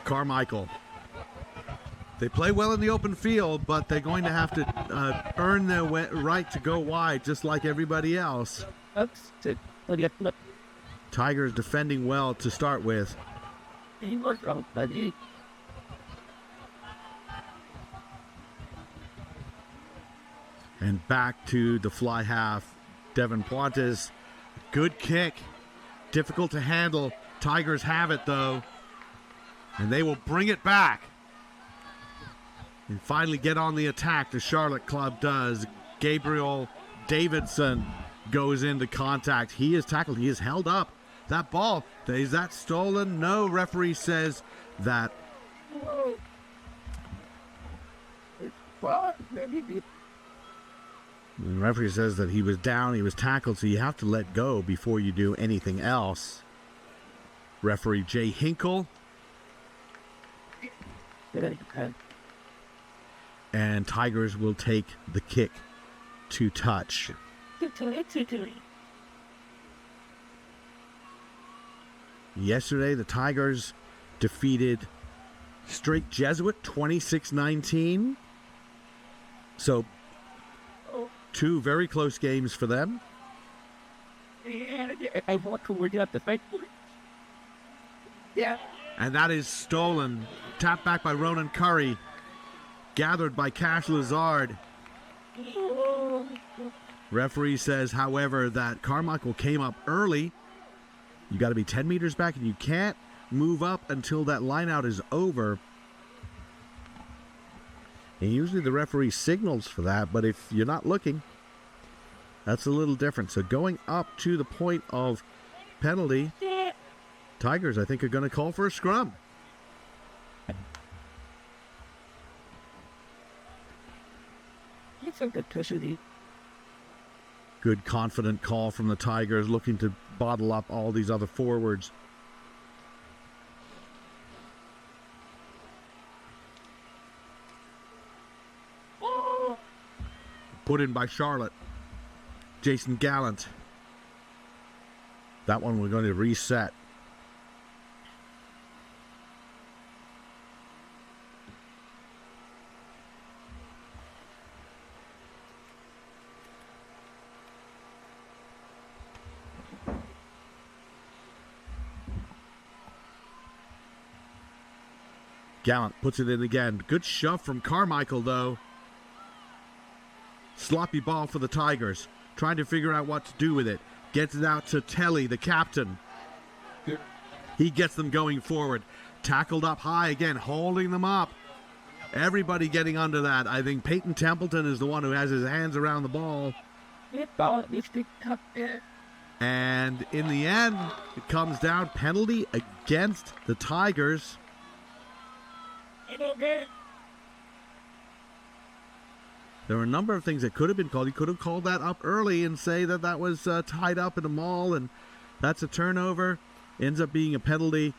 Carmichael. They play well in the open field, but they're going to have to earn their right to go wide, just like everybody else. Tigers defending well to start with. And back to the fly half. Devin Pontes. Good kick. Difficult to handle. Tigers have it, though. And they will bring it back. And finally get on the attack. The Charlotte club does. Gabriel Davidson goes into contact. He is tackled. He is held up. That ball, is that stolen? No, referee says that. The referee says that he was down, he was tackled, so you have to let go before you do anything else. Referee Jay Hinkle. And Tigers will take the kick to touch. Yesterday, the Tigers defeated Straight Jesuit 26-19. So, two very close games for them. And that is stolen. Tapped back by Ronan Curry. Gathered by Cash Lazard. Referee says, however, that Carmichael came up early. You got to be 10 meters back, and you can't move up until that line out is over. And usually the referee signals for that, but if you're not looking, that's a little different. So going up to the point of penalty, Tigers, I think, are going to call for a scrum. Good, confident call from the Tigers, looking to bottle up all these other forwards. Put in by Charlotte. Jason Gallant. That one we're going to reset. Gallant puts it in again. Good shove from Carmichael, though. Sloppy ball for the Tigers. Trying to figure out what to do with it. Gets it out to Telly, the captain. He gets them going forward. Tackled up high again, holding them up. Everybody getting under that. I think Peyton Templeton is the one who has his hands around the ball. And in the end, it comes down penalty against the Tigers. There were a number of things that could have been called. He could have called that up early and say that that was tied up in a maul, and that's a turnover. Ends up being a penalty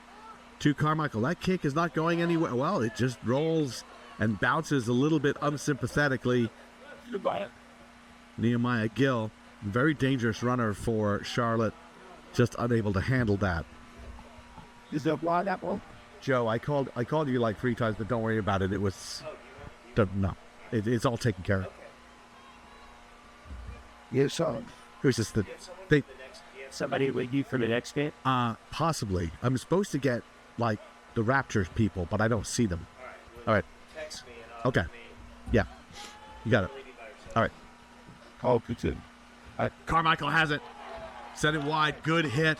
to Carmichael. That kick is not going anywhere. Well, it just rolls and bounces a little bit unsympathetically. Nehemiah Gill, very dangerous runner for Charlotte, just unable to handle that. Is there a blind apple? Joe, I called you like 3 times, but don't worry about it. It was no. It's all taken care of. Yes, sir. It was just that somebody with you for the next game? Possibly. I'm supposed to get like the Raptors people, but I don't see them. All right. Okay. Yeah. You got it. All right. Oh, good. Carmichael has it. Set it wide. Good hit.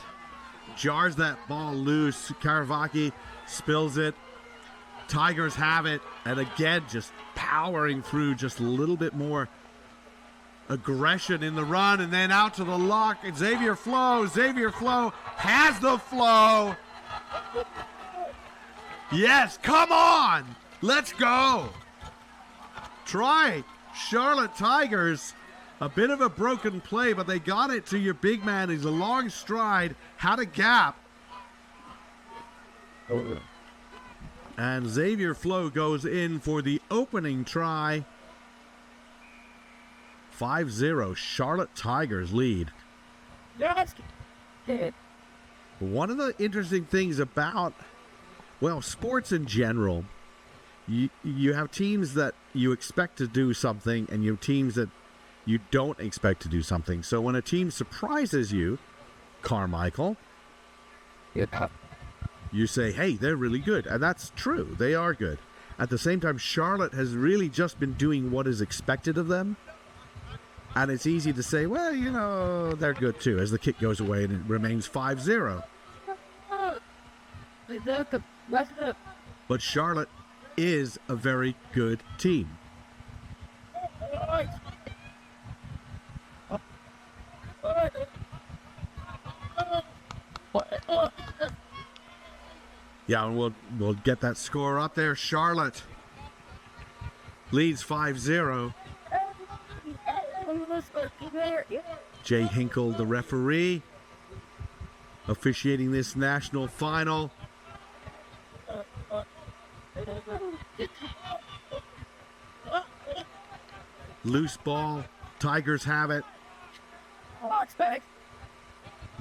Jars that ball loose. Karavaki spills it. Tigers have it. And again, just powering through, just a little bit more aggression in the run, and then out to the lock. And Xavier Flo has the flow. Yes, come on. Let's go. Try Charlotte Tigers. A bit of a broken play, but they got it to your big man. He's a long stride, had a gap. And Xavier Flo goes in for the opening try. 5-0, Charlotte Tigers lead. One of the interesting things about, well, sports in general, you have teams that you expect to do something and you have teams that you don't expect to do something. So when a team surprises you, Carmichael, you say, hey, they're really good. And that's true. They are good. At the same time, Charlotte has really just been doing what is expected of them. And it's easy to say, well, you know, they're good too, as the kick goes away and it remains 5-0. But Charlotte is a very good team. Yeah, and we'll get that score up there. Charlotte leads 5-0. Jay Hinkle, the referee, officiating this national final. Loose ball. Tigers have it.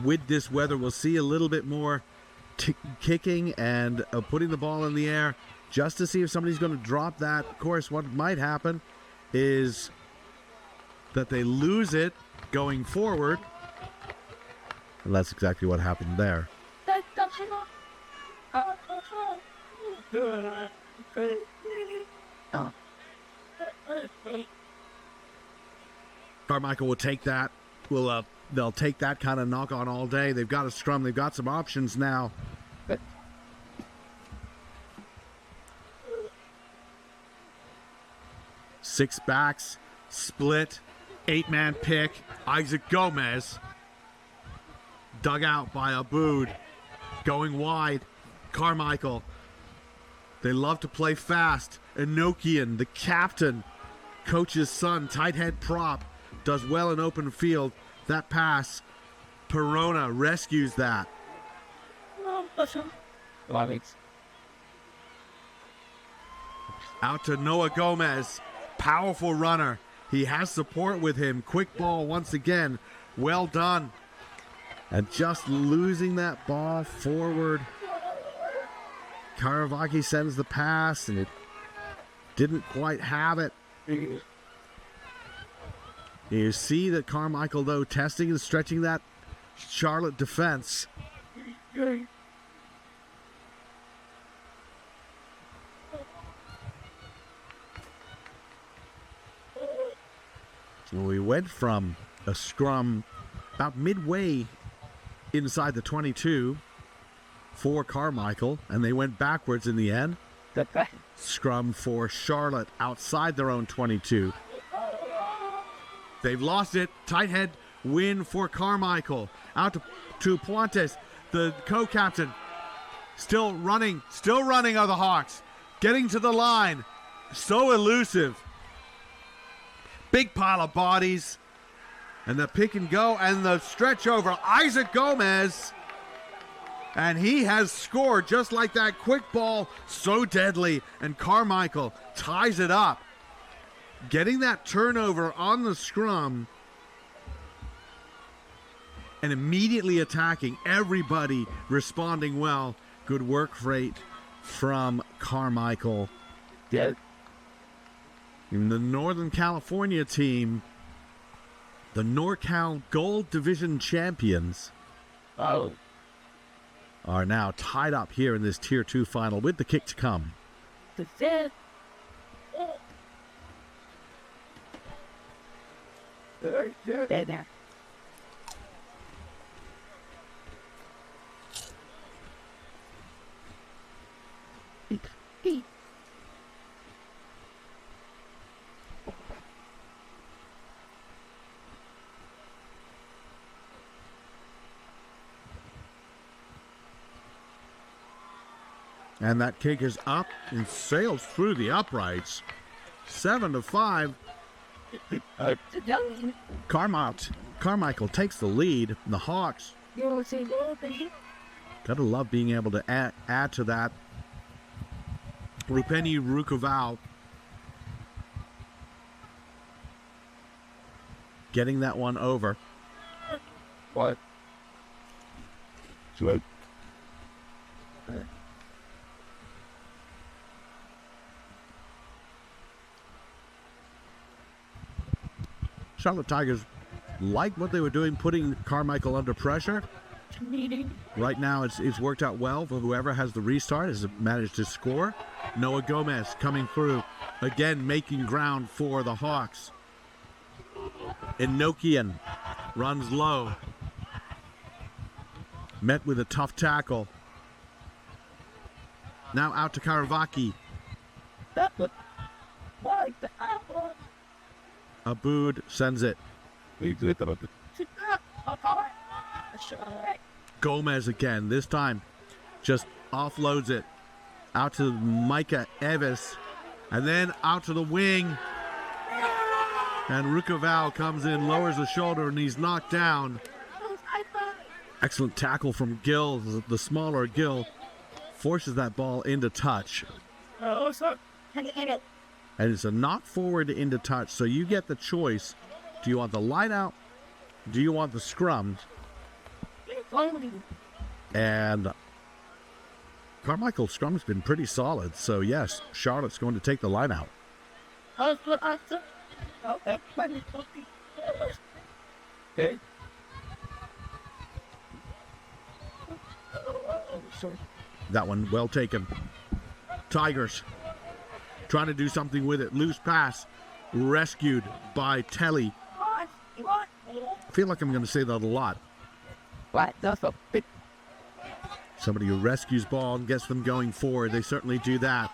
With this weather, we'll see a little bit more kicking and putting the ball in the air just to see if somebody's going to drop that. Of course, what might happen is that they lose it going forward. And that's exactly what happened there. Carmichael will take that. They'll take that kind of knock on all day. They've got a scrum. They've got some options now. Six backs, split, 8-man pick. Isaac Gomez dug out by Aboud. Going wide, Carmichael. They love to play fast. Enochian, the captain, coach's son, tight head prop, does well in open field. That pass, Perona rescues that. Out to Noah Gomez, powerful runner. He has support with him. Quick ball once again. Well done. And just losing that ball forward. Karavaki sends the pass, and it didn't quite have it. You see that Carmichael, though, testing and stretching that Charlotte defense. We went from a scrum about midway inside the 22 for Carmichael, and they went backwards in the end. Scrum for Charlotte outside their own 22. They've lost it. Tight head win for Carmichael. Out to Puentes, the co-captain. Still running are the Hawks. Getting to the line. So elusive. Big pile of bodies. And the pick and go and the stretch over. Isaac Gomez. And he has scored just like that. Quick ball, so deadly. And Carmichael ties it up. Getting that turnover on the scrum and immediately attacking. Everybody responding well. Good work rate from Carmichael. Yeah. In the Northern California team, the NorCal Gold Division champions are now tied up here in this Tier 2 final with the kick to come. And that kick is up and sails through the uprights. 7-5. Carmichael takes the lead. The Hawks. Gotta love being able to add to that. Rupeni Rukoval getting that one over. What? So Charlotte Tigers like what they were doing, putting Carmichael under pressure. Right now, it's worked out well for whoever has the restart, has managed to score. Noah Gomez coming through, again making ground for the Hawks. Enochian runs low. Met with a tough tackle. Now out to Karavaki. Aboud sends it. Gomez again, this time just offloads it out to Micah Evis, and then out to the wing. And Rukaval comes in, lowers the shoulder, and he's knocked down. Excellent tackle from Gill, the smaller Gill, forces that ball into touch. And it's a knock forward into touch, so you get the choice. Do you want the line out? Do you want the scrum? And Carmichael's scrum's been pretty solid, so yes, Charlotte's going to take the line out. That one well taken. Tigers trying to do something with it. Loose pass rescued by Telly. I feel like I'm going to say that a lot. Somebody who rescues ball and gets them going forward. They certainly do that.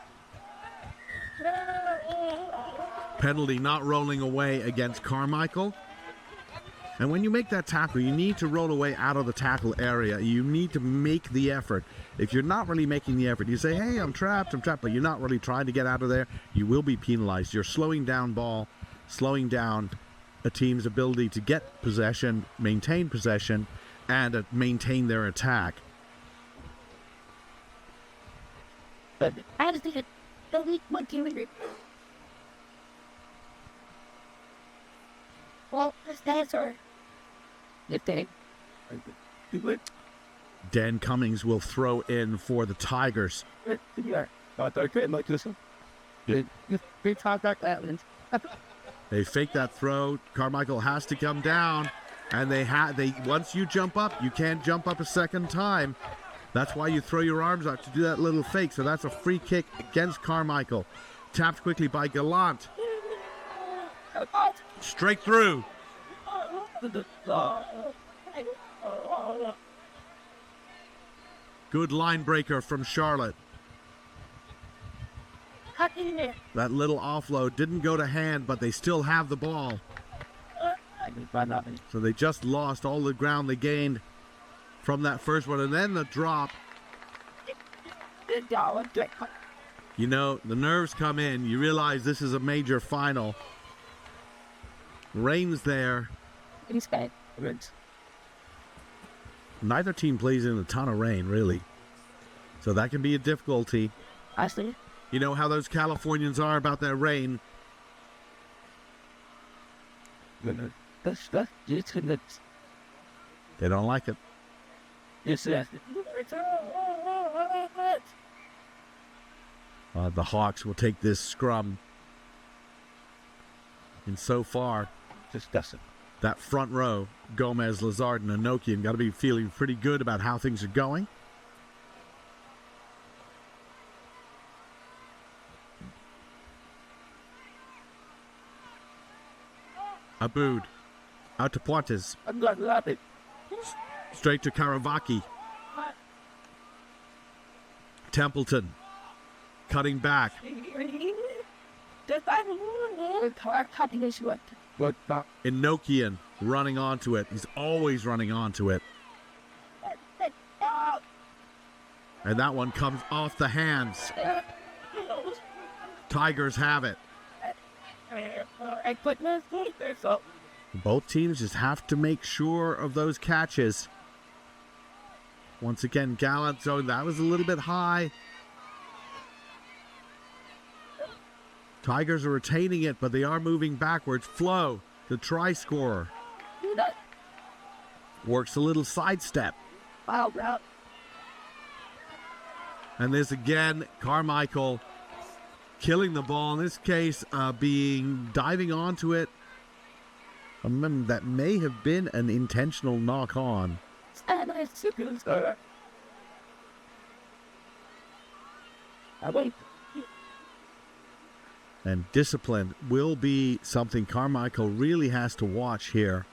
Penalty not rolling away against Carmichael. And when you make that tackle, you need to roll away out of the tackle area. You need to make the effort. If you're not really making the effort, you say, hey, I'm trapped, but you're not really trying to get out of there, you will be penalized. You're slowing down ball, slowing down a team's ability to get possession, maintain possession, and maintain their attack. But I just think it doesn't want to. Well, that's the answer. If they do it. Dan Cummings will throw in for the Tigers. They fake that throw. Carmichael has to come down, and they once you jump up, you can't jump up a second time. That's why you throw your arms out to do that little fake. So that's a free kick against Carmichael. Tapped quickly by Gallant. Straight through. Good line breaker from Charlotte. That little offload didn't go to hand, but they still have the ball. So they just lost all the ground they gained from that first one. And then the drop. You know, the nerves come in. You realize this is a major final. Rain's there. Neither team plays in a ton of rain, really. So that can be a difficulty. I see. You know how those Californians are about that rain. They don't like it. The Hawks will take this scrum. And so far, that front row, Gomez, Lazard, and Enochian, got to be feeling pretty good about how things are going. Aboud, out to Pointes. Straight to Karavaki. Templeton, cutting back. Enochian running onto it. He's always running onto it. And that one comes off the hands. Tigers have it. Both teams just have to make sure of those catches. Once again, Gallant, so that was a little bit high. Tigers are retaining it, but they are moving backwards. Flo, the try scorer, works a little sidestep. Wow, wow. And this again, Carmichael killing the ball. In this case, diving onto it. That may have been an intentional knock on. And I super, sir. Wait. And discipline will be something Carmichael really has to watch here.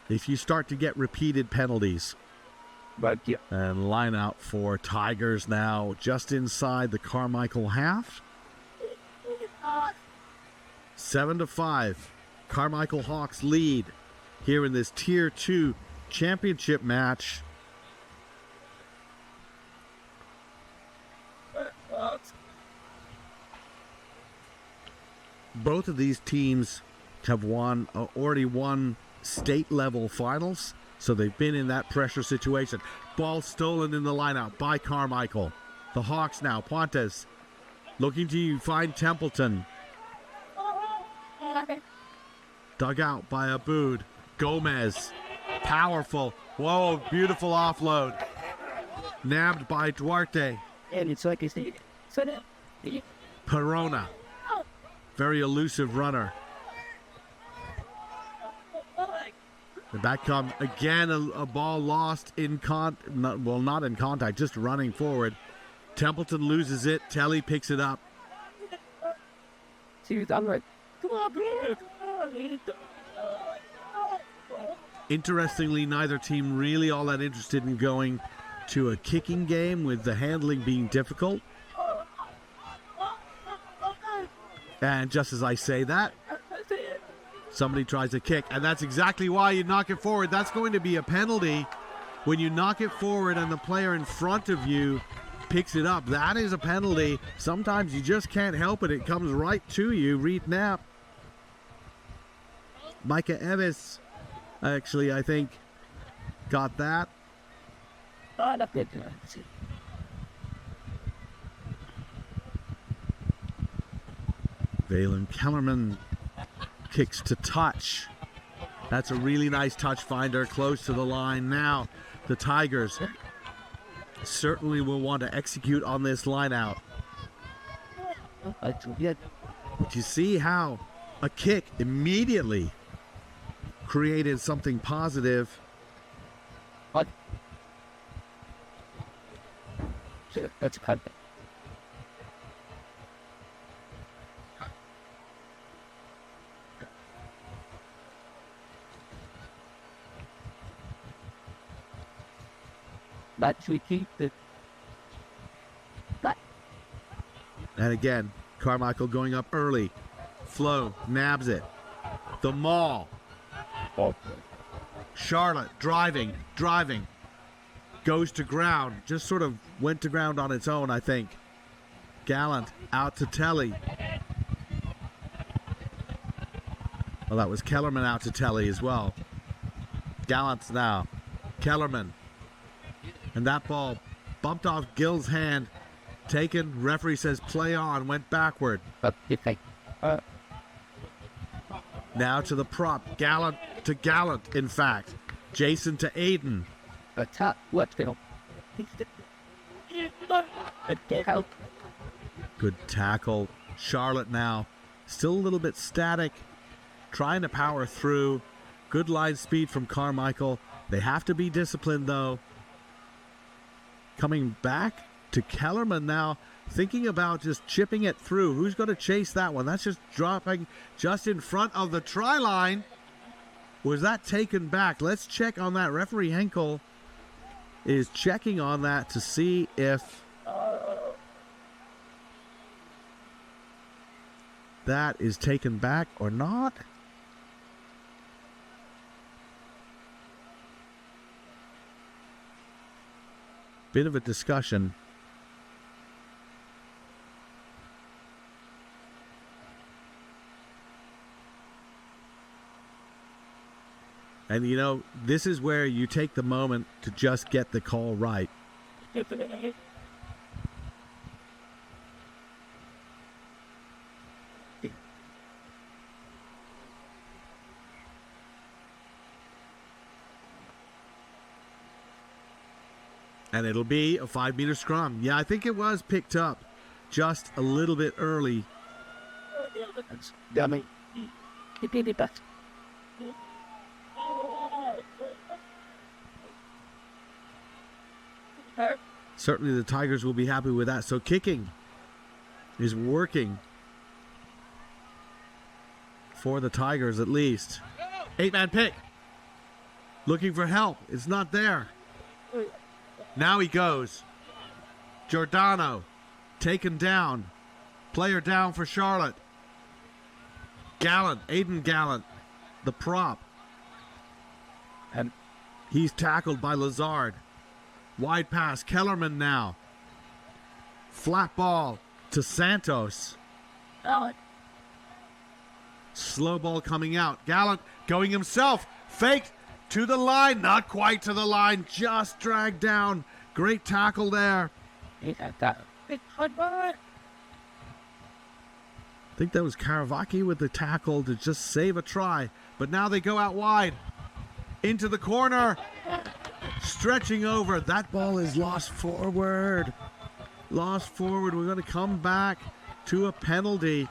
If you start to get repeated penalties. But yeah, And line out for Tigers now just inside the Carmichael half. 7-5. Carmichael Hawks lead here in this Tier 2 championship match. Both of these teams have already won state level finals, so they've been in that pressure situation. Ball stolen in the lineout by Carmichael. The Hawks now, Pontes looking to find Templeton. Dug out by Aboud. Gomez, powerful. Whoa, beautiful offload. Nabbed by Duarte. And it's like I said, so that. Perona, very elusive runner. And back come again a ball lost not in contact, just running forward. Templeton loses it. Telly picks it up. See, I'm like, come on, bro. Interestingly, neither team really all that interested in going to a kicking game, with the handling being difficult. And just as I say that, somebody tries to kick, and that's exactly why you knock it forward. That's going to be a penalty when you knock it forward and the player in front of you picks it up. That is a penalty. Sometimes you just can't help it. It comes right to you. Reed Knapp. Micah Evis, actually, I think, got that. Valen Kellerman kicks to touch. That's a really nice touch finder, close to the line. Now the Tigers certainly will want to execute on this line out. But you see how a kick immediately created something positive. What? That's cut. But we keep it. But. And again, Carmichael going up early. Flo nabs it. The maul. Charlotte driving. Goes to ground. Just sort of went to ground on its own, I think. Gallant out to Telly. Well, that was Kellerman out to Telly as well. Gallant's now. Kellerman. And that ball bumped off Gill's hand. Taken. Referee says play on. Went backward. But if I. Now to the prop. Gallant to Gallant, in fact. Jason to Aiden. What's going on? Good tackle. Charlotte now. Still a little bit static. Trying to power through. Good line speed from Carmichael. They have to be disciplined, though. Coming back to Kellerman now, thinking about just chipping it through. Who's going to chase that one? That's just dropping just in front of the try line. Was that taken back? Let's check on that. Referee Henkel is checking on that to see if that is taken back or not. Bit of a discussion. And you know, this is where you take the moment to just get the call right. And it'll be a 5-meter scrum. Yeah, I think it was picked up just a little bit early. Dummy. Certainly the Tigers will be happy with that. So kicking is working for the Tigers at least. 8-man pick. Looking for help. It's not there. Now he goes. Giordano taken down. Player down for Charlotte. Gallant, Aiden Gallant, the prop. And he's tackled by Lazard. Wide pass, Kellerman now. Flat ball to Santos. Slow ball coming out. Gallant going himself. Faked to the line. Not quite to the line. Just dragged down. Great tackle there. I think that was Karavaki with the tackle to just save a try. But now they go out wide. Into the corner. Stretching over. That ball is lost forward. Lost forward. We're going to come back to a penalty.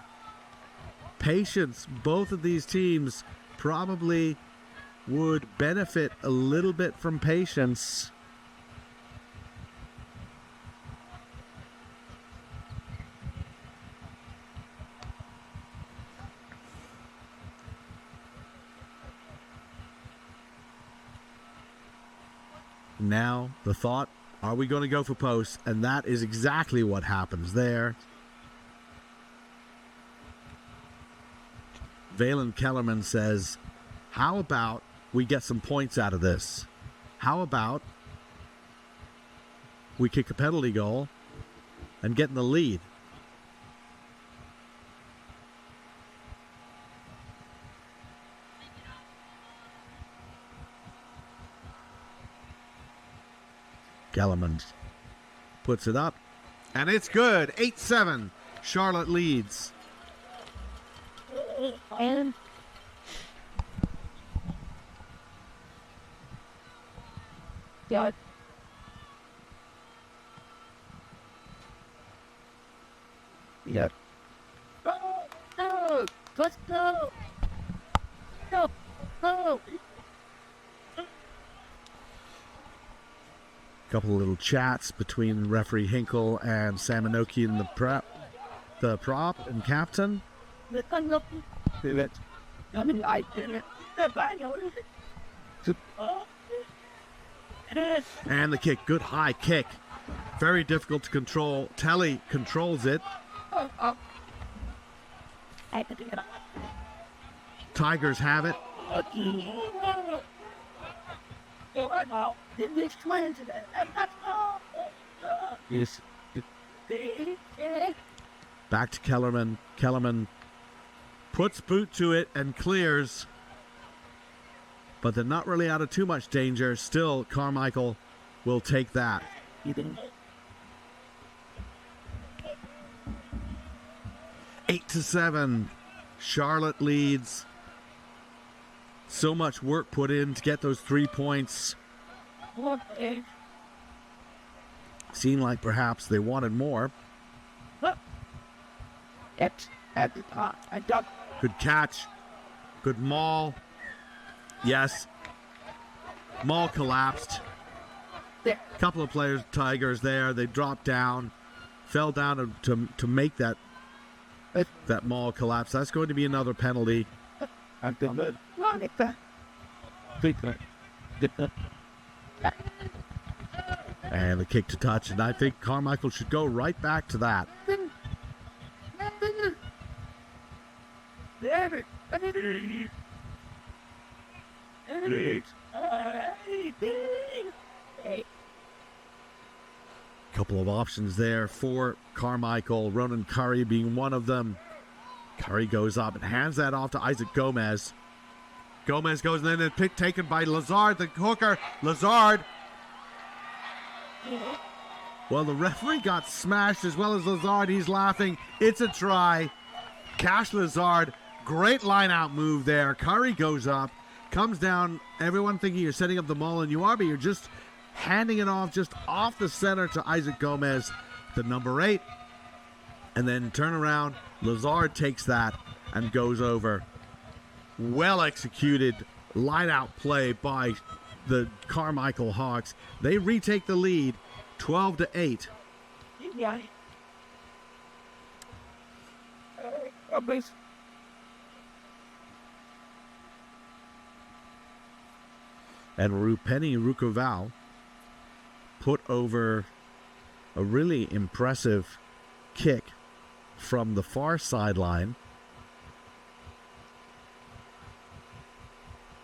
Patience. Both of these teams probably would benefit a little bit from patience. Now the thought, are we going to go for posts? And that is exactly what happens there. Valen Kellerman says, how about we get some points out of this? How about we kick a penalty goal and get in the lead? Kellerman puts it up, and it's good. 8-7. Charlotte leads. Yeah. Yeah. No! Let's go! No! No! Couple of little chats between referee Hinkle and Samanoki and the prop and captain. And the kick, good high kick. Very difficult to control. Telly controls it. Tigers have it. Yes. Back to Kellerman. Kellerman puts boot to it and clears. But they're not really out of too much danger. Still, Carmichael will take that. 8-7. Charlotte leads. So much work put in to get those 3 points. Seemed like perhaps they wanted more. Good catch. Good maul. Yes. Maul collapsed. Couple of players, Tigers there. They dropped down. Fell down to make that maul collapse. That's going to be another penalty. I'm doing good. And the kick to touch. And I think Carmichael should go right back to that. Couple of options there for Carmichael. Ronan Curry being one of them. Curry goes up and hands that off to Isaac Gomez. Gomez goes in and pick taken by Lazard, the hooker. Lazard. Well, the referee got smashed as well as Lazard. He's laughing. It's a try. Cash Lazard. Great line-out move there. Curry goes up, comes down. Everyone thinking you're setting up the maul, and you are, but you're just handing it off just off the center to Isaac Gomez, the number 8. And then turn around, Lazard takes that and goes over. Well executed line-out play by the Carmichael Hawks. They retake the lead, 12-8. Yeah. Please. And Rupeni Rukoval put over a really impressive kick from the far sideline.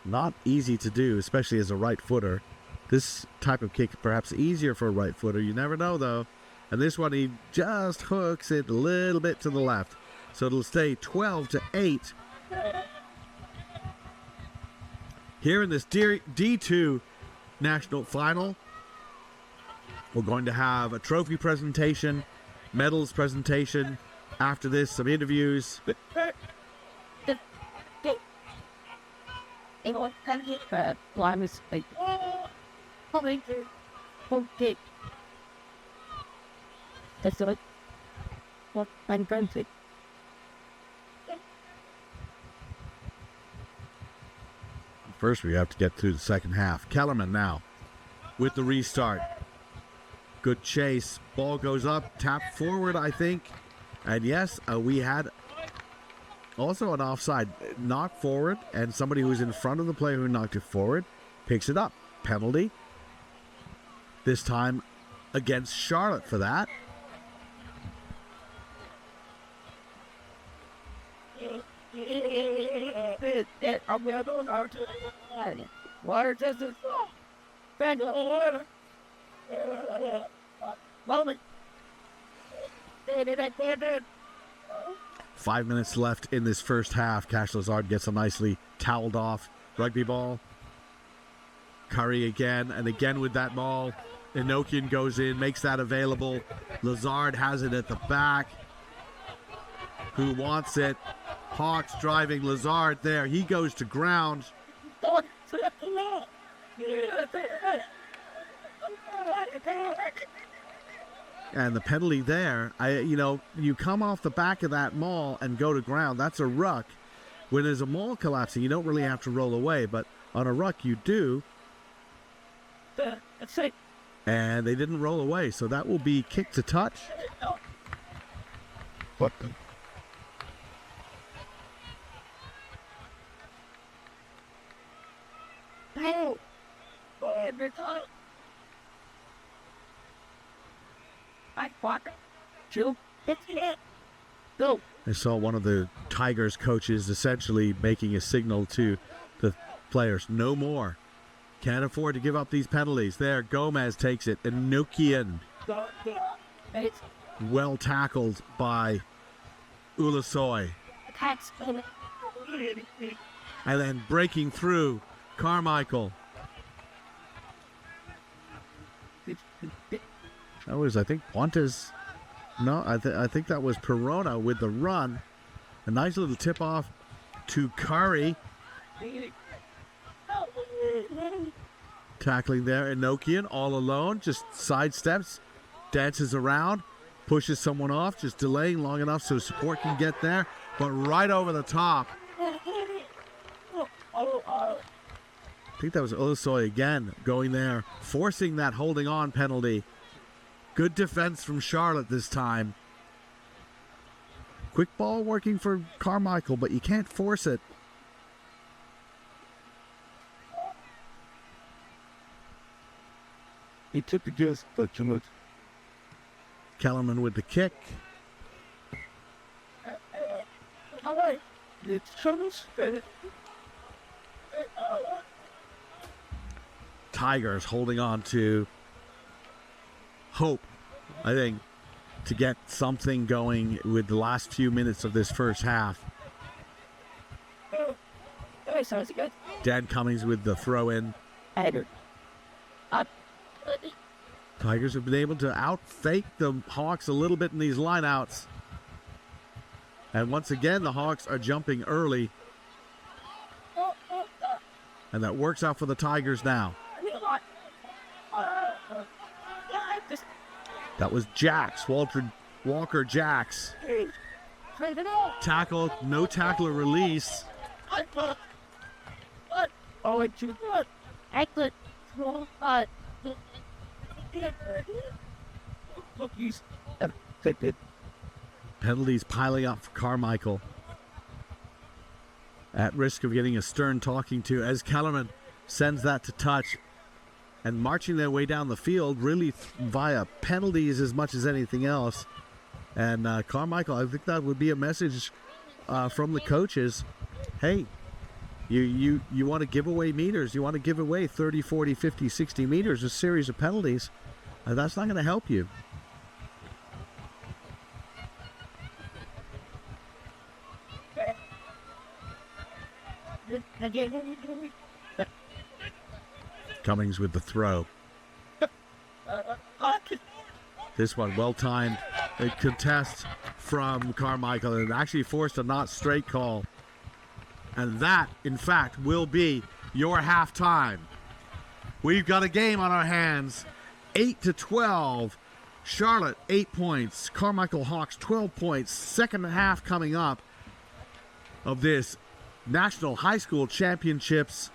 Not easy to do, especially as a right footer. This type of kick perhaps easier for a right footer. You never know though. And this one, he just hooks it a little bit to the left. So it'll stay 12-8. Here in this D2 national final, we're going to have a trophy presentation, medals presentation. After this, some interviews. That's it. What I'm going to. First, we have to get through the second half. Kellerman now with the restart. Good chase. Ball goes up. Tap forward, I think. And yes, we had also an offside knock forward. And somebody who's in front of the player who knocked it forward picks it up. Penalty. This time against Charlotte for that. Water just is bag of water. Moment. 5 minutes left in this first half. Cash Lazard gets a nicely toweled off rugby ball. Curry again and again with that ball. Enochian goes in, makes that available. Lazard has it at the back. Who wants it? Hawks driving Lazard there. He goes to ground. And the penalty there, you come off the back of that maul and go to ground. That's a ruck. When there's a maul collapsing, you don't really have to roll away, but on a ruck you do. That's it. And they didn't roll away, so that will be kick to touch. What the? Hey. Every time. I fought. Chill. It's it. Go. I saw one of the Tigers coaches essentially making a signal to the players, no more. Can't afford to give up these penalties. There, Gomez takes it. Enochian. Well tackled by Ulasoy. And then breaking through, Carmichael. That was, I think, Pontes. No, I think that was Perona with the run. A nice little tip off to Curry. Tackling there, Enochian all alone, just sidesteps, dances around, pushes someone off, just delaying long enough so support can get there, but right over the top. I think that was Ulasoy again going there, forcing that holding on penalty. Good defense from Charlotte this time. Quick ball working for Carmichael, but you can't force it. He took the just, but too much. Kellerman with the kick. Tigers holding on to hope, I think, to get something going with the last few minutes of this first half. Sounds good. Dan Cummings with the throw in. Tigers have been able to out-fake the Hawks a little bit in these lineouts. And once again, the Hawks are jumping early. And that works out for the Tigers now. That was Jax, Walker Jax. Tackle, no tackler release. Oh, it's you. Excellent. Look, he's Penalties piling up for Carmichael. At risk of getting a stern talking to as Kellerman sends that to touch. And marching their way down the field really via penalties as much as anything else. And Carmichael, I think that would be a message from the coaches. Hey, you want to give away meters. You want to give away 30, 40, 50, 60 meters, a series of penalties. That's not going to help you. Cummings with the throw. This one well timed. A contest from Carmichael and actually forced a not straight call. And that, in fact, will be your halftime. We've got a game on our hands. 8-12. Charlotte, 8 points. Carmichael Hawks, 12 points. Second half coming up of this National High School Championships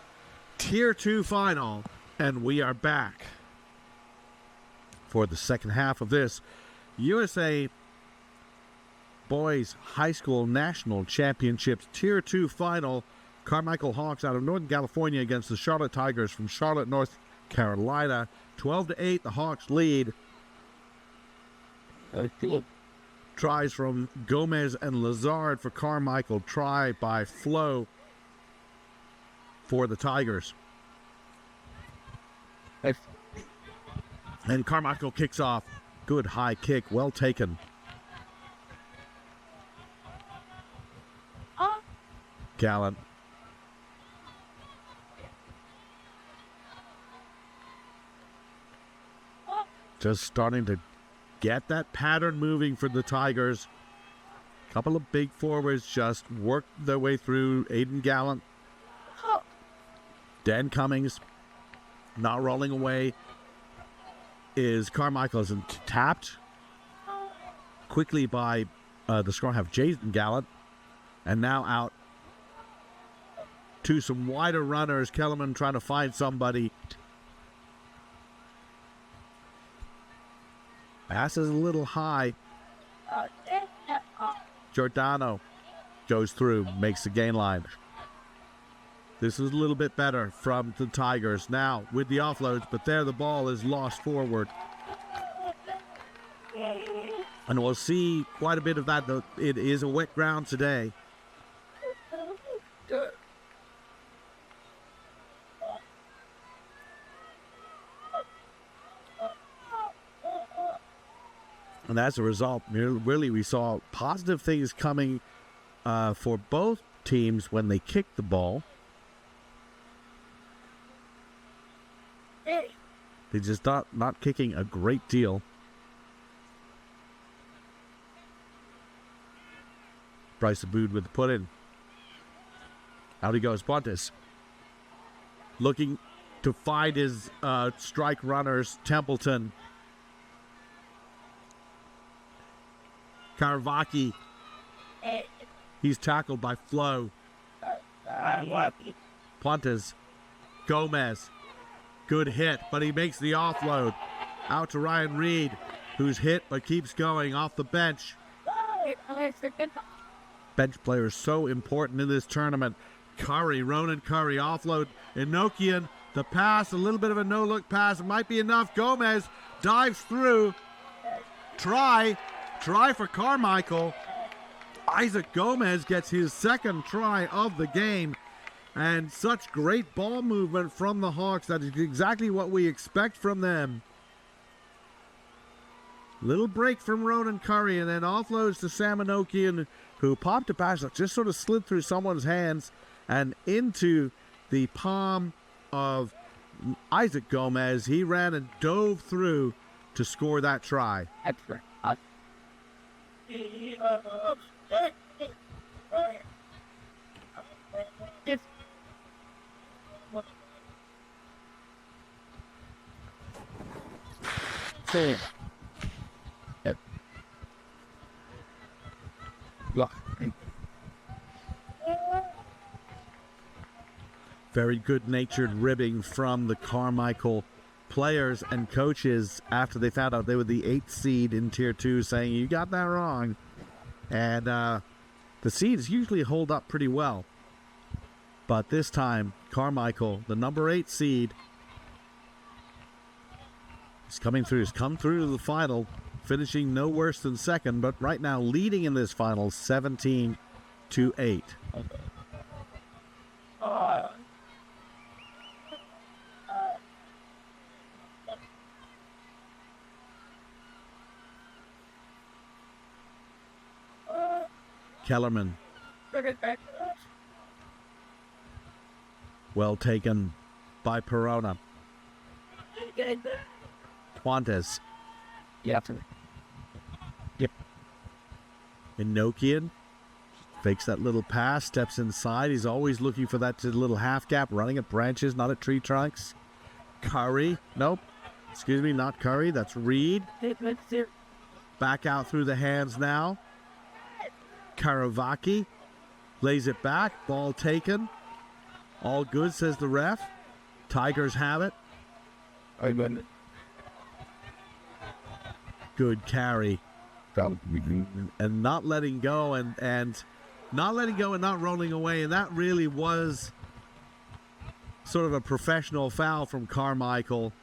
Tier 2 final. And we are back for the second half of this USA Boys High School National Championships Tier 2 final. Carmichael Hawks out of Northern California against the Charlotte Tigers from Charlotte, North Carolina. 12-8, the Hawks lead. Tries from Gomez and Lazard for Carmichael. Try by Flo for the Tigers. And Carmichael kicks off. Good high kick, well taken. Gallant. Just starting to get that pattern moving for the Tigers. Couple of big forwards just worked their way through. Aiden Gallant. Dan Cummings not rolling away. Is Carmichael's tapped quickly by the scrum half Jason Gallant. And now out to some wider runners. Kellerman trying to find somebody. Pass is a little high. Giordano goes through, makes the gain line. This is a little bit better from the Tigers now with the offloads, but there the ball is lost forward. And we'll see quite a bit of that, though. It is a wet ground today. And as a result, really we saw positive things coming for both teams when they kicked the ball. They just not kicking a great deal. Bryce Abood with the put in. Out he goes, Pontus. Looking to find his strike runners, Templeton. Carvacchi. He's tackled by Flo. Pontes. Gomez. Good hit, but he makes the offload. Out to Ryan Reed, who's hit but keeps going off the bench. Bench players so important in this tournament. Curry, Ronan Curry, offload. Enochian, the pass, a little bit of a no-look pass. It might be enough. Gomez dives through. Try for Carmichael. Isaac Gomez gets his second try of the game. And such great ball movement from the Hawks. That is exactly what we expect from them. Little break from Ronan Curry and then offloads to Sam Enochian, who popped a pass that just sort of slid through someone's hands and into the palm of Isaac Gomez. He ran and dove through to score that try. say. Yep. Block. Very good-natured ribbing from the Carmichael players and coaches after they found out they were the 8th seed in Tier 2, saying, you got that wrong. And the seeds usually hold up pretty well. But this time, Carmichael, the number 8 seed, is coming through. He's come through to the final, finishing no worse than second, but right now leading in this final 17-8. Kellerman. Well taken by Perona. Fuentes. Yep. Enochian fakes that little pass, steps inside. He's always looking for that little half gap, running at branches, not at tree trunks. Curry. Nope. Excuse me, not Curry. That's Reed. Back out through the hands now. Karavaki lays it back. Ball taken. All good, says the ref. Tigers have it. Good carry. And not letting go and not letting go and not rolling away. And that really was sort of a professional foul from Carmichael.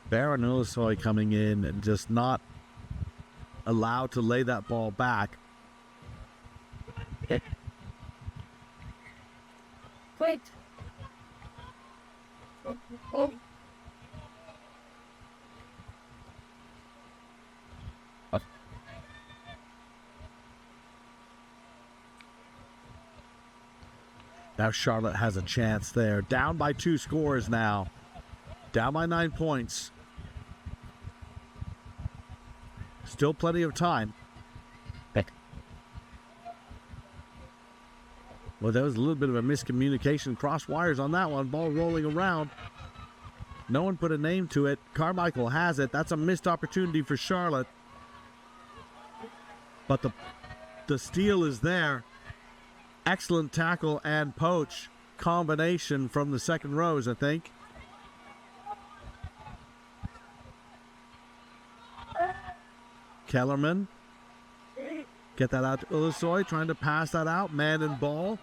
Baron Ulusoy coming in and just not allowed to lay that ball back. Wait. Oh. Now Charlotte has a chance there. Down by 2 scores now. Down by 9 points. Still plenty of time. Well, there was a little bit of a miscommunication. Cross wires on that one. Ball rolling around. No one put a name to it. Carmichael has it. That's a missed opportunity for Charlotte. But the steal is there. Excellent tackle and poach combination from the second rows, I think. Kellerman. Get that out to Ulusoy, trying to pass that out. Man and ball.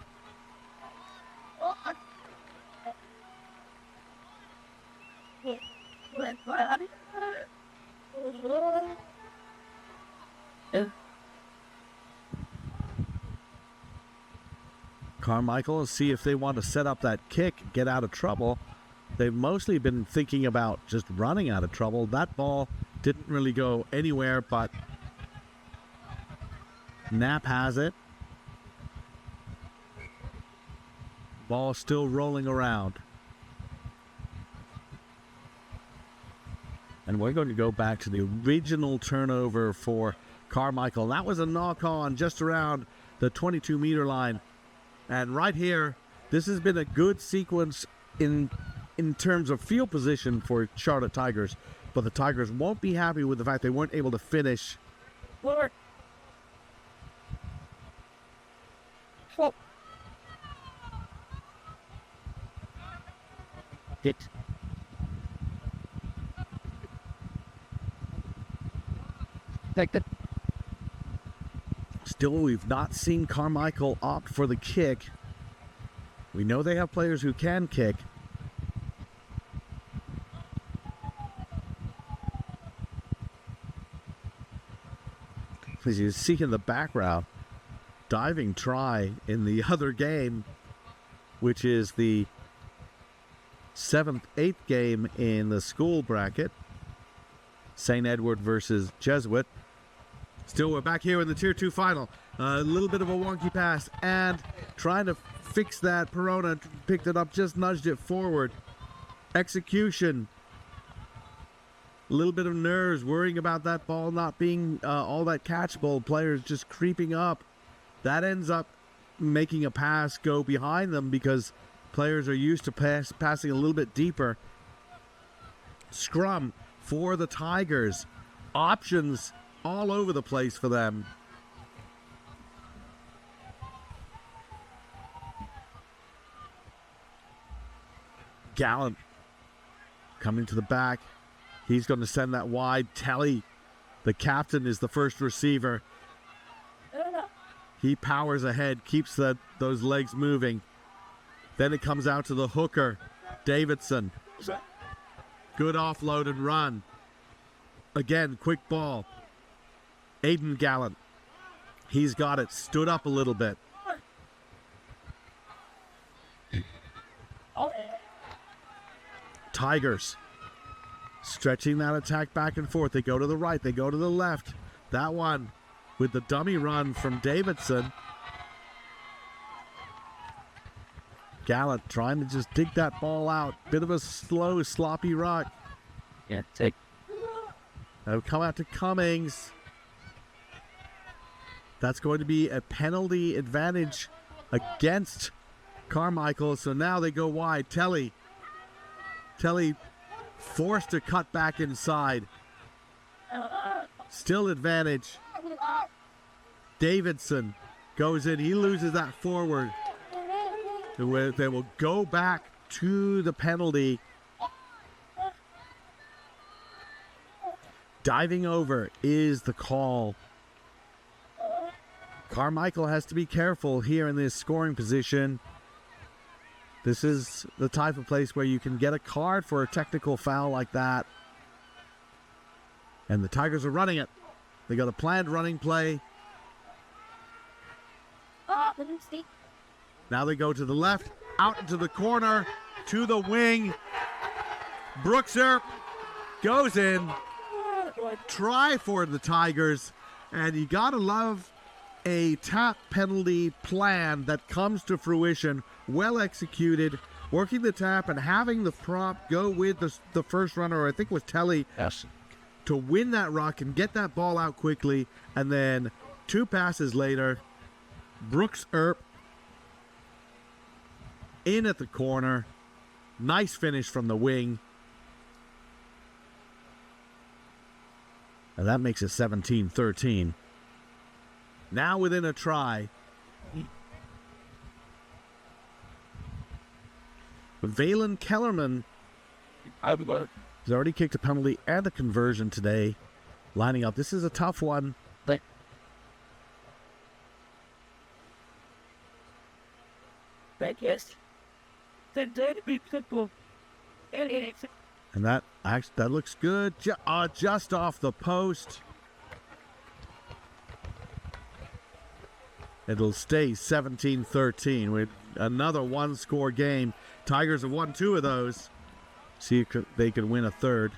Carmichael, see if they want to set up that kick, get out of trouble. They've mostly been thinking about just running out of trouble. That ball didn't really go anywhere, but Knapp has it. Ball still rolling around. And we're going to go back to the original turnover for Carmichael. That was a knock-on just around the 22-meter line. And right here, this has been a good sequence in terms of field position for Charlotte Tigers. But the Tigers won't be happy with the fact they weren't able to finish. Lord. Oh. Hit. Take that. Still, we've not seen Carmichael opt for the kick. We know they have players who can kick. As you see in the background, diving try in the other game, which is the 7th, 8th game in the school bracket. St. Edward versus Jesuit. Still, we're back here in the Tier 2 final. A little bit of a wonky pass and trying to fix that. Perona picked it up, just nudged it forward. Execution. A little bit of nerves, worrying about that ball not being all that catchable. Players just creeping up. That ends up making a pass go behind them because players are used to passing a little bit deeper. Scrum for the Tigers. Options all over the place for them. Gallant coming to the back. He's going to send that wide. Telly, the captain, is the first receiver. He powers ahead, keeps those legs moving. Then it comes out to the hooker, Davidson. Good offload and run. Again, quick ball. Aiden Gallant. He's got it. Stood up a little bit. Tigers stretching that attack back and forth. They go to the right. They go to the left. That one with the dummy run from Davidson. Gallant trying to just dig that ball out. Bit of a slow, sloppy rock. Yeah, take. That'll come out to Cummings. That's going to be a penalty advantage against Carmichael. So now they go wide. Telly forced to cut back inside. Still advantage. Davidson goes in. He loses that forward. They will go back to the penalty. Diving over is the call. Carmichael has to be careful here in this scoring position. This is the type of place where you can get a card for a technical foul like that. And the Tigers are running it. They got a planned running play. Now they go to the left, out into the corner, to the wing. Brookser goes in. Try for the Tigers. And you got to love a tap penalty plan that comes to fruition, well executed, working the tap and having the prop go with the first runner, I think it was Telly, Yes. to win that rock and get that ball out quickly. And then 2 passes later, Brooks Earp in at the corner. Nice finish from the wing. And that makes it 17-13. Now within a try. Valen Kellerman has already kicked a penalty and a conversion today. Lining up. This is a tough one. And that looks good. Just off the post. It'll stay 17-13 with another one-score game. Tigers have won 2 of those. See if they could win a third.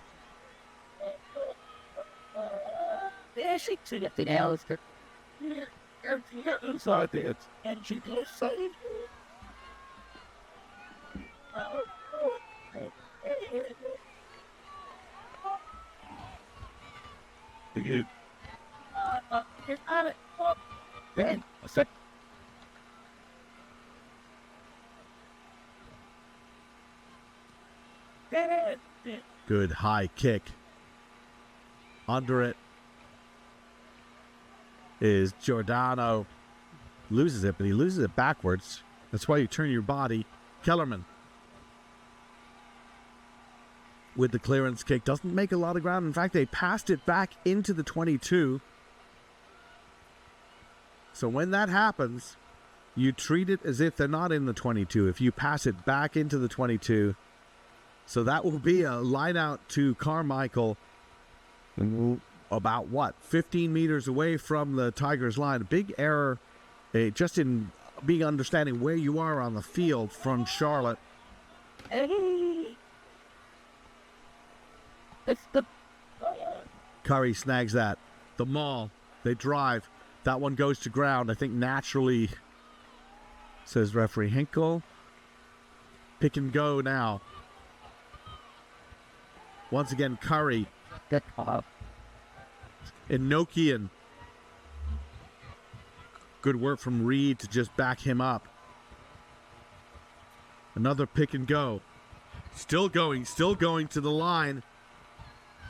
Good high kick. Under it is Giordano. Loses it, but he loses it backwards. That's why you turn your body. Kellerman with the clearance kick. Doesn't make a lot of ground. In fact, they passed it back into the 22. So when that happens, you treat it as if they're not in the 22. If you pass it back into the 22. So that will be a line out to Carmichael about 15 meters away from the Tigers line. A big error just in being understanding where you are on the field from Charlotte. Curry snags that. The maul. They drive. That one goes to ground. I think naturally, says referee Hinkle. Pick and go now. Once again, Curry. Enochian. Good work from Reed to just back him up. Another pick and go. Still going to the line.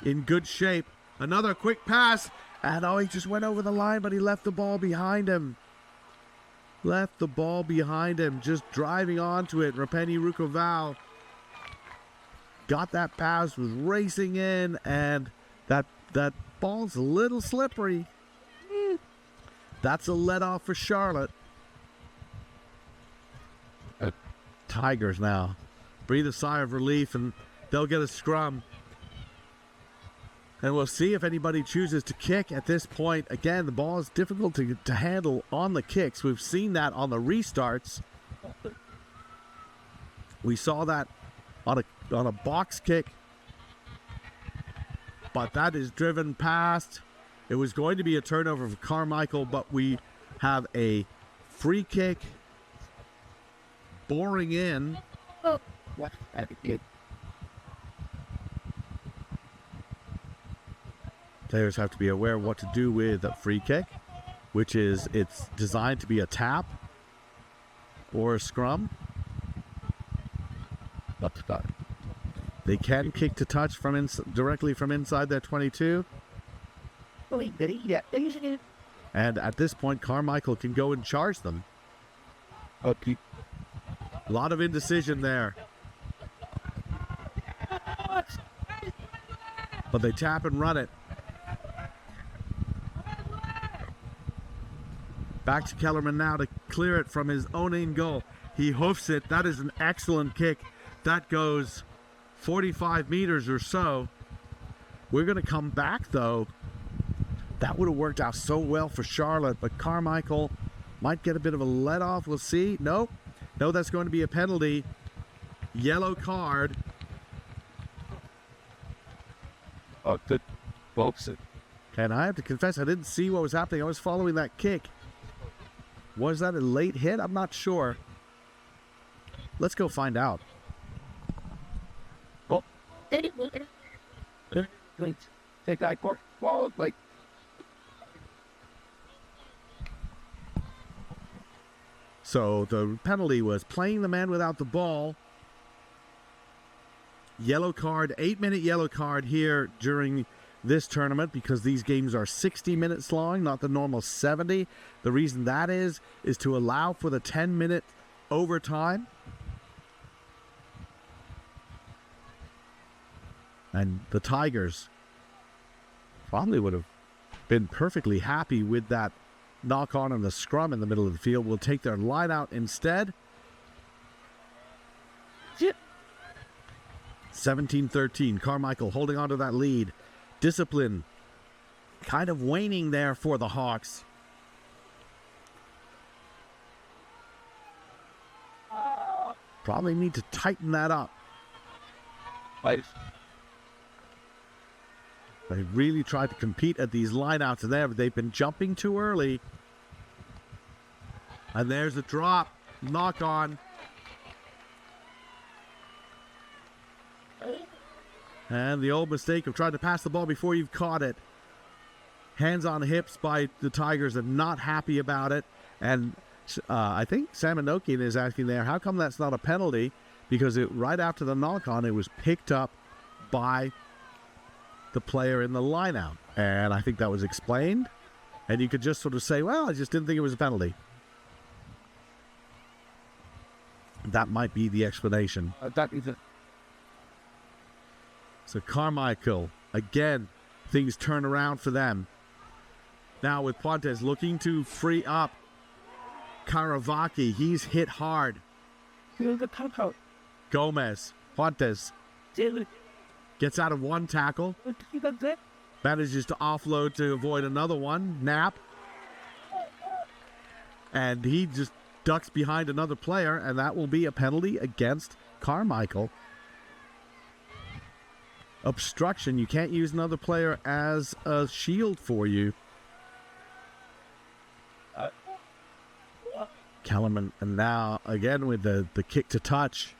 In good shape. Another quick pass. And he just went over the line, but he left the ball behind him. Just driving onto it. Rapeni Rukoval got that pass, was racing in, and that ball's a little slippery. That's a let off for Charlotte. Tigers now breathe a sigh of relief, and they'll get a scrum. And we'll see if anybody chooses to kick at this point. Again, the ball is difficult to handle on the kicks. We've seen that on the restarts. We saw that on a box kick. But that is driven past. It was going to be a turnover for Carmichael, but we have a free kick boring in. Oh, what? Good. Players have to be aware of what to do with a free kick, which is it's designed to be a tap or a scrum. Not to start. They can kick to touch from directly from inside their 22. And at this point, Carmichael can go and charge them. Okay. A lot of indecision there. But they tap and run it. Back to Kellerman now to clear it from his own in goal. He hoofs it. That is an excellent kick. That goes 45 meters or so. We're going to come back, though. That would have worked out so well for Charlotte, but Carmichael might get a bit of a let-off. We'll see. Nope. No, that's going to be a penalty. Yellow card. Oh, good. Bolts it. And I have to confess, I didn't see what was happening. I was following that kick. Was that a late hit? I'm not sure. Let's go find out. Wait. Take that ball, like. So the penalty was playing the man without the ball. Yellow card, 8-minute yellow card here during this tournament because these games are 60 minutes long, not the normal 70. The reason that is to allow for the 10-minute overtime. And the Tigers probably would have been perfectly happy with that knock on and the scrum in the middle of the field. Will take their line out instead. 17-13. Carmichael holding on to that lead. Discipline kind of waning there for the Hawks. Probably need to tighten that up. Right. They really tried to compete at these lineouts there, but they've been jumping too early. And there's a drop. Knock on. And the old mistake of trying to pass the ball before you've caught it. Hands on hips by the Tigers are not happy about it. And I think Samanokian is asking there, how come that's not a penalty? Because right after the knock on, it was picked up by the player in the lineout. And I think that was explained. And you could just sort of say, well, I just didn't think it was a penalty. That might be the explanation. That is it. So Carmichael, again, things turn around for them. Now with Pontes looking to free up Karavaki. He's hit hard. Gomez, Pontes gets out of one tackle. Manages to offload to avoid another one. Knapp. And he just ducks behind another player, and that will be a penalty against Carmichael. Obstruction. You can't use another player as a shield for you. Kellerman, and now again with the kick to touch.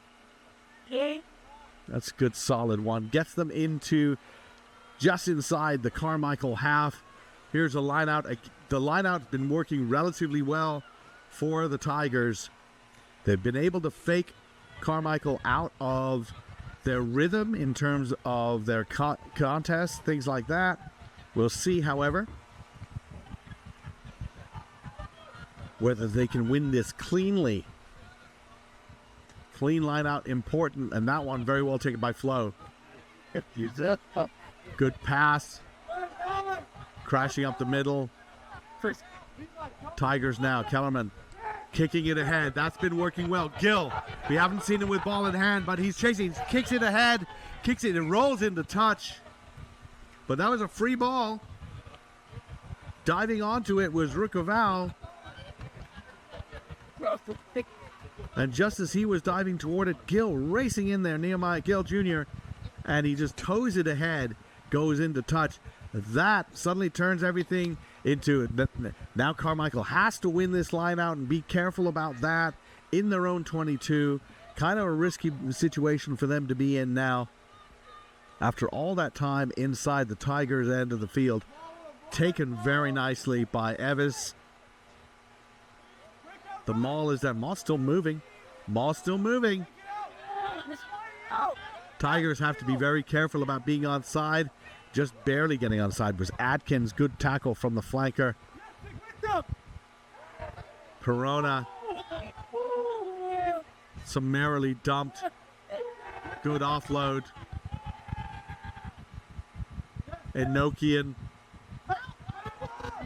That's a good solid one. Gets them into just inside the Carmichael half. Here's a line out. The line out's been working relatively well for the Tigers. They've been able to fake Carmichael out of their rhythm in terms of their contests, things like that. We'll see, however, whether they can win this cleanly. Clean line out important, and that one very well taken by Flo. Good pass. Crashing up the middle. Tigers now. Kellerman kicking it ahead. That's been working well. Gill, we haven't seen him with ball in hand, but he's chasing. Kicks it ahead. Kicks it and rolls into touch. But that was a free ball. Diving onto it was Rukaval. And just as he was diving toward it, Gill racing in there, Nehemiah Gill Jr., and he just toes it ahead, goes into touch. That suddenly turns everything into, now Carmichael has to win this line out and be careful about that in their own 22. Kind of a risky situation for them to be in now. After all that time inside the Tigers' end of the field, taken very nicely by Evis. The maul is there. Maul's still moving. Maul's still moving. Tigers have to be very careful about being onside. Just barely getting onside was Atkins. Good tackle from the flanker. Perona summarily dumped. Good offload. Enochian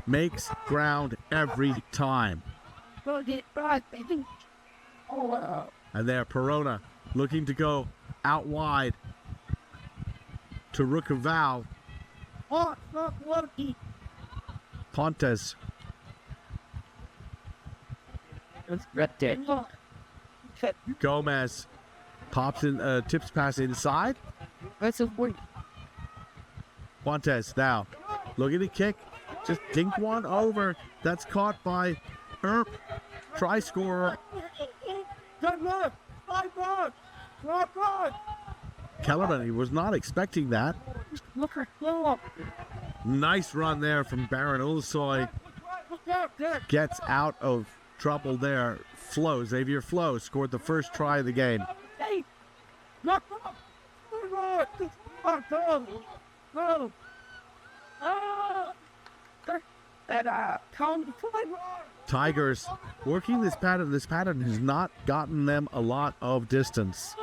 makes ground every time. And there, Perona looking to go out wide to Rukaval. Pontes. Gomez pops in, tips pass inside. Pontes now looking to kick. Just dink one over. That's caught by Earp. Try scorer. Kellerman, he was not expecting that. Nice run there from Baron Ulusoy. Gets out of trouble there. Flo, Xavier Flo scored the first try of the game. Tigers working this pattern. This pattern has not gotten them a lot of distance.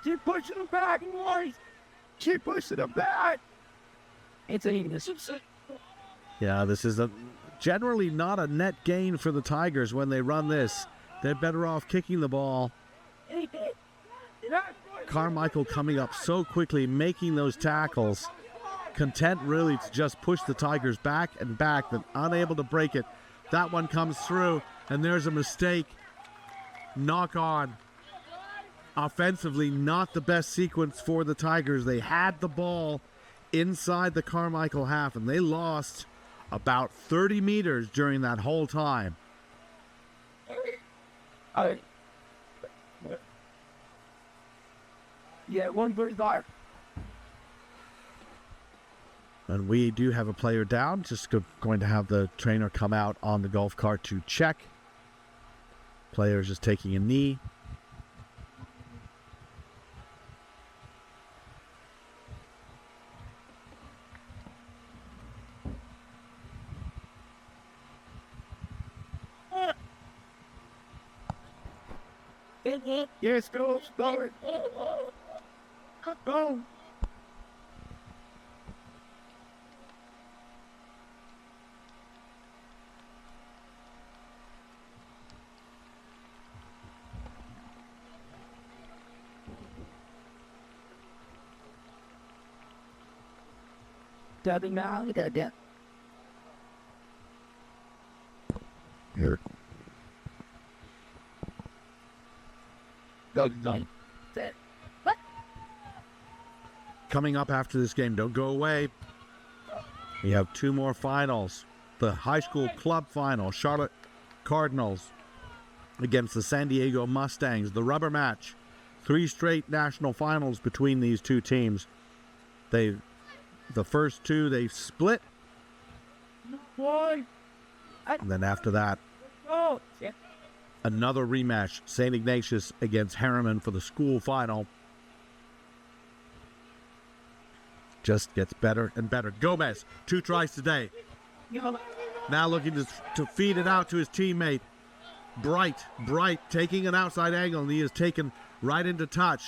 Keep pushing them back, boys. Keep pushing them back. Yeah, this is generally not a net gain for the Tigers when they run this. They're better off kicking the ball. Carmichael coming up so quickly, making those tackles. Content really to just push the Tigers back and back, but unable to break it. That one comes through, and there's a mistake. Knock on. Offensively, not the best sequence for the Tigers. They had the ball inside the Carmichael half, and they lost about 30 meters during that whole time. Yeah, one bird's there. And we do have a player down. Just going to have the trainer come out on the golf cart to check. Player's just taking a knee. Yes, go, go. Go. Daddy, now, Dad. Here. Done. What? Coming up after this game, don't go away. We have two more finals. The high school club final, Charlotte Cardinals against the San Diego Mustangs. The rubber match. 3 straight national finals between these two teams. The first 2 they split. And then after that, another rematch. St. Ignatius against Harriman for the school final. Just gets better and better. Gomez, 2 tries today. Now looking to feed it out to his teammate. Bright taking an outside angle, and he is taken right into touch.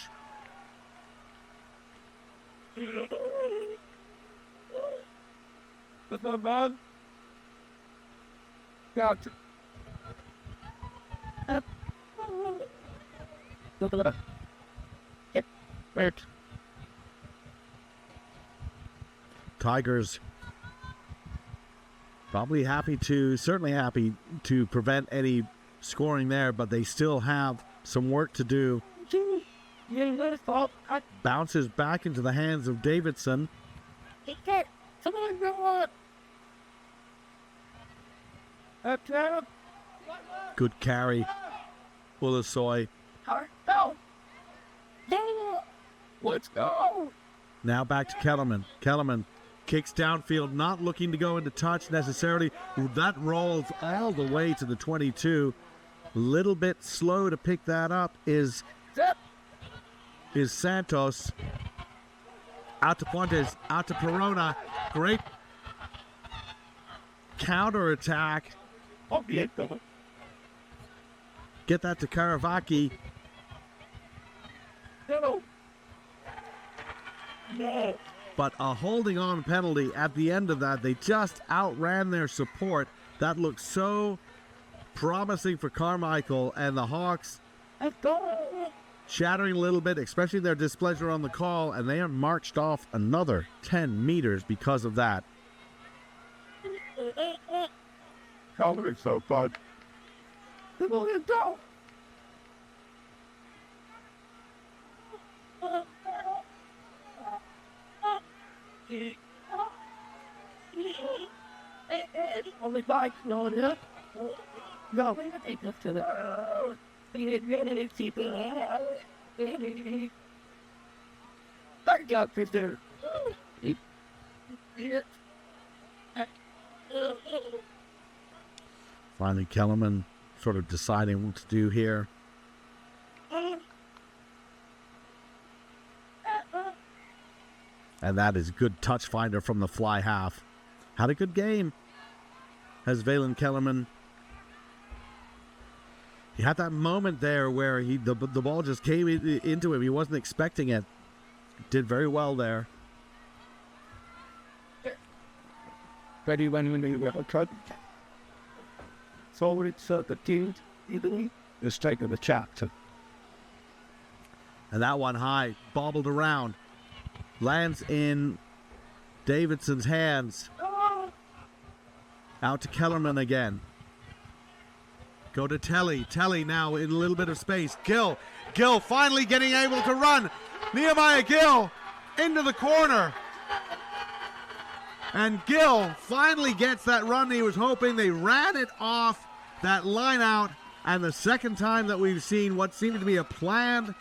Gotcha. Tigers probably certainly happy to prevent any scoring there, but they still have some work to do. Bounces back into the hands of Davidson. Good carry. Ulasoy. Let's go. Now back to Kellerman. Kellerman kicks downfield, not looking to go into touch necessarily. That rolls all the way to the 22. Little bit slow to pick that up is Santos. Out to Fuentes, out to Perona. Great counterattack. Get that to Karavaki. But a holding on penalty at the end of that. They just outran their support. That looked so promising for Carmichael, and the Hawks shattering a little bit, especially their displeasure on the call, and they are marched off another 10 meters because of that. Coloring so fun. Only bike, no, no. No, we don't take this to the. Thank God, Peter. Finally, Kellerman sort of deciding what to do here. And that is good touch finder from the fly half. Had a good game, has Valen Kellerman. He had that moment there where the ball just came into him. He wasn't expecting it. Did very well there. Ready when you have a cut. So it's the team is taking the chapter. And that one high, bobbled around. Lands in Davidson's hands. Out to Kellerman again. Go to Telly. Telly now in a little bit of space. Gill finally getting able to run. Nehemiah Gill into the corner. And Gill finally gets that run he was hoping. They ran it off that line out. And the second time that we've seen what seemed to be a planned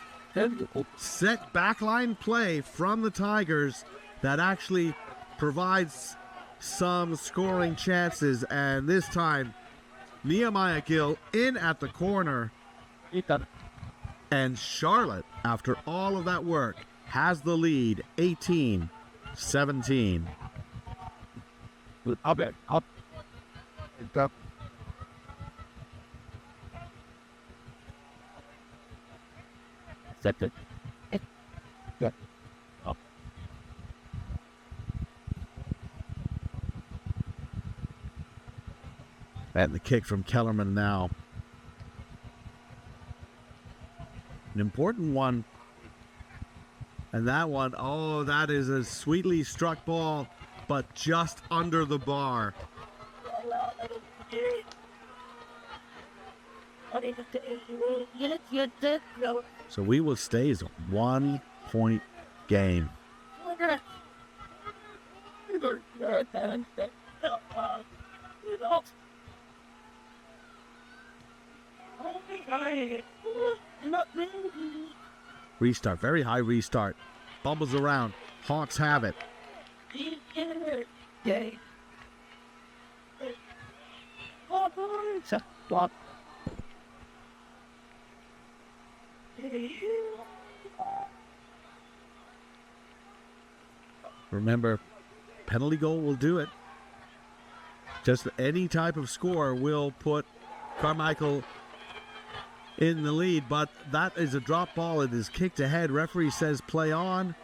set backline play from the Tigers that actually provides some scoring chances. And this time, Nehemiah Gill in at the corner. And Charlotte, after all of that work, has the lead 18-17. I'll bet. That's it. Yeah. Oh. And the kick from Kellerman now. An important one. And that one, oh, that is a sweetly struck ball, but just under the bar. So we will stay as a 1-point game. Restart, very high restart. Bumbles around. Hawks have it. Remember, penalty goal will do it. Just any type of score will put Carmichael in the lead, but that is a drop ball. It is kicked ahead. Referee says play on.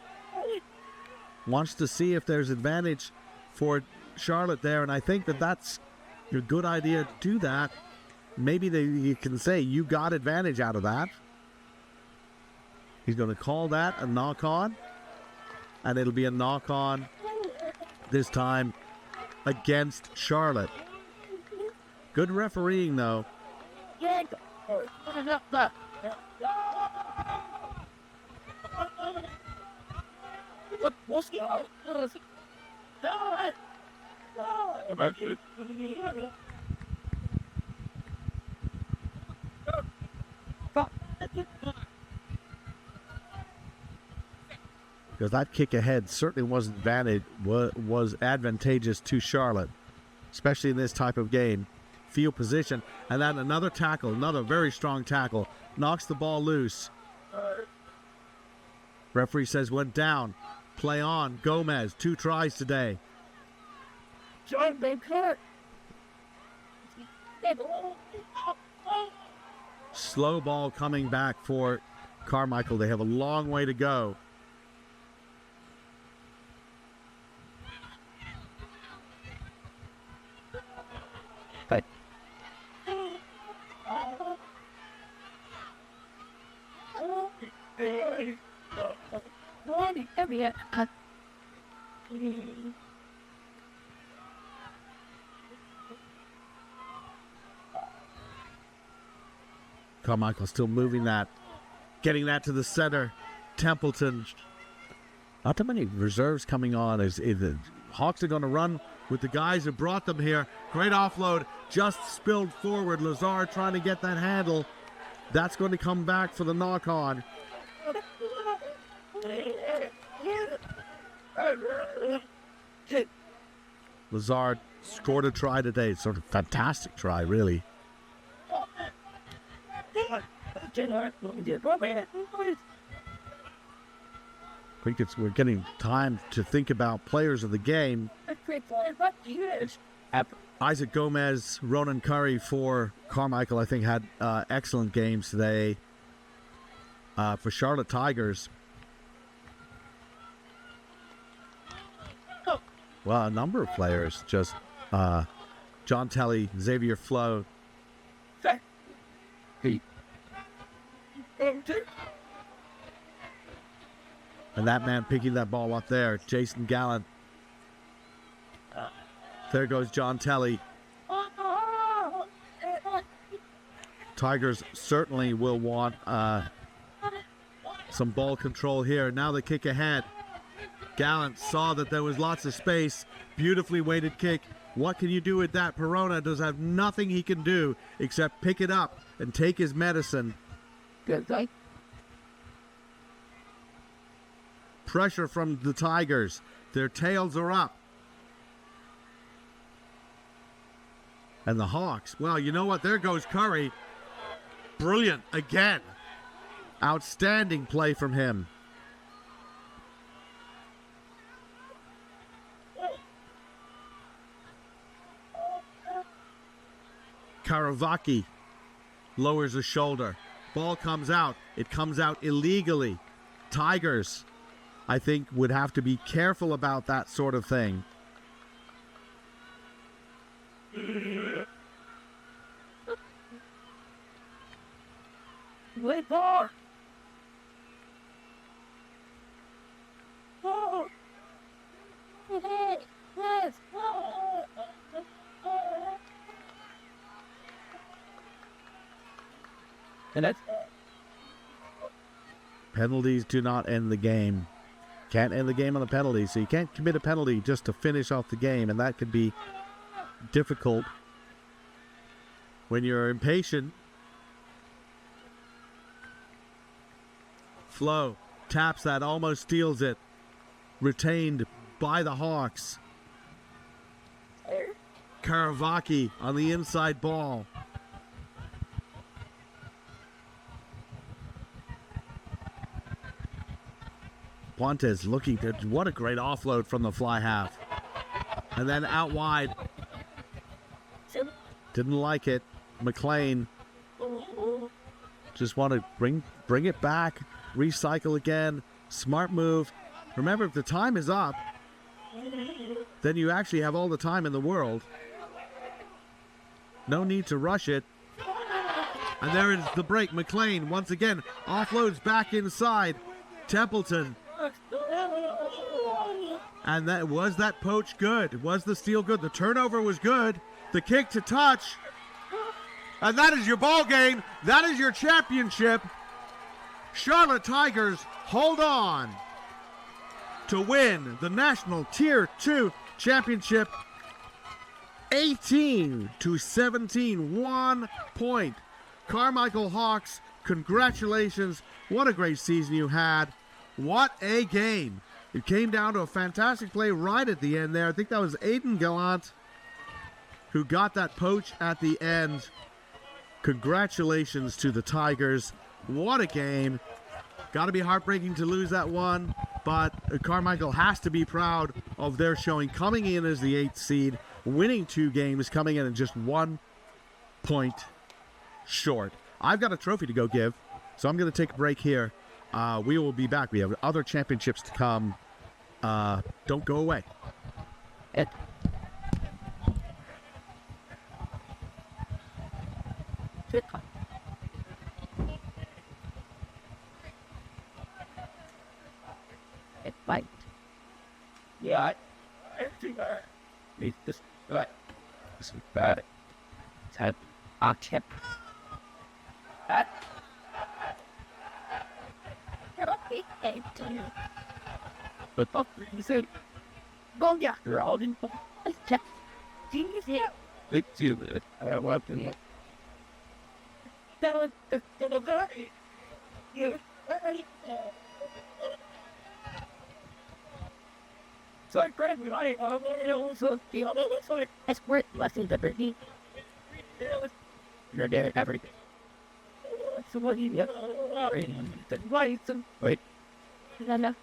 Wants to see if there's advantage for Charlotte there, and I think that that's a good idea to do that. Maybe you can say you got advantage out of that. He's going to call that a knock-on, and it'll be a knock-on this time against Charlotte. Good refereeing, though. Because that kick ahead certainly was advantageous to Charlotte, especially in this type of game. Field position, and then another tackle, another very strong tackle, knocks the ball loose. Referee says went down. Play on. Gomez, 2 tries today. Slow ball coming back for Carmichael. They have a long way to go. Carmichael still moving that, getting that to the center. Templeton. Not too many reserves coming on. The Hawks are going to run with the guys who brought them here. Great offload, just spilled forward. Lazard trying to get that handle. That's going to come back for the knock-on. Lazard scored a try today. Sort of fantastic try, really. I think we're getting time to think about players of the game. Isaac Gomez, Ronan Curry for Carmichael, I think, had excellent games today for Charlotte Tigers. Well, a number of players, just John Telly, Xavier Flo. And that man picking that ball up there, Jason Gallant. There goes John Telly. Tigers certainly will want some ball control here. Now the kick ahead. Gallant saw that there was lots of space. Beautifully weighted kick. What can you do with that? Perona does have nothing he can do except pick it up and take his medicine. Good. Pressure from the Tigers. Their tails are up. And the Hawks, well, you know what? There goes Curry. Brilliant again. Outstanding play from him. Karavaki lowers the shoulder. Ball comes out. It comes out illegally. Tigers, I think, would have to be careful about that sort of thing. Wait, ball. Oh. Yes. And that's penalties do not end the game. Can't end the game on a penalty, so you can't commit a penalty just to finish off the game, and that could be difficult when you're impatient Flo taps that, almost steals it. Retained by the Hawks. Karavaki on the inside ball. Pontes looking to, what a great offload from the fly half. And then out wide. Didn't like it. McLean just want to bring it back, recycle again. Smart move. Remember, if the time is up, then you actually have all the time in the world. No need to rush it. And there is the break. McLean once again offloads back inside. Templeton. And that poach good? Was the steal good? The turnover was good. The kick to touch. And that is your ball game. That is your championship. Charlotte Tigers hold on to win the National Tier 2 Championship 18-17. 1 point. Carmichael Hawks, congratulations. What a great season you had. What a game. It came down to a fantastic play right at the end there. I think that was Aiden Gallant who got that poach at the end. Congratulations to the Tigers. What a game. Got to be heartbreaking to lose that one, but Carmichael has to be proud of their showing, coming in as the 8th seed, winning 2 games, coming in at just 1 point short. I've got a trophy to go give, so I'm going to take a break here. We will be back. We have other championships to come. Don't go away. Fight. Yeah, I think I need this. Right. This is bad. Type. I'll chip. That. But the reason. Go yeah, you're all in. Check. Genius here. Let's do it. I want to. So I grabbed my also the other side. That's worth lessons of Brittany. You're there, everything. So what do you get? The lights and wait. No.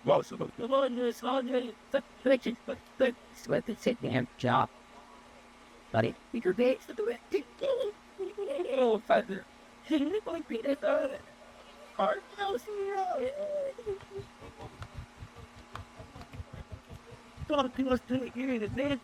Well, so the one is on the situation, but the Sweat the sit down job. Buddy. bigger days to do it. Oh, father. Like me, that's hard. God, he was doing it.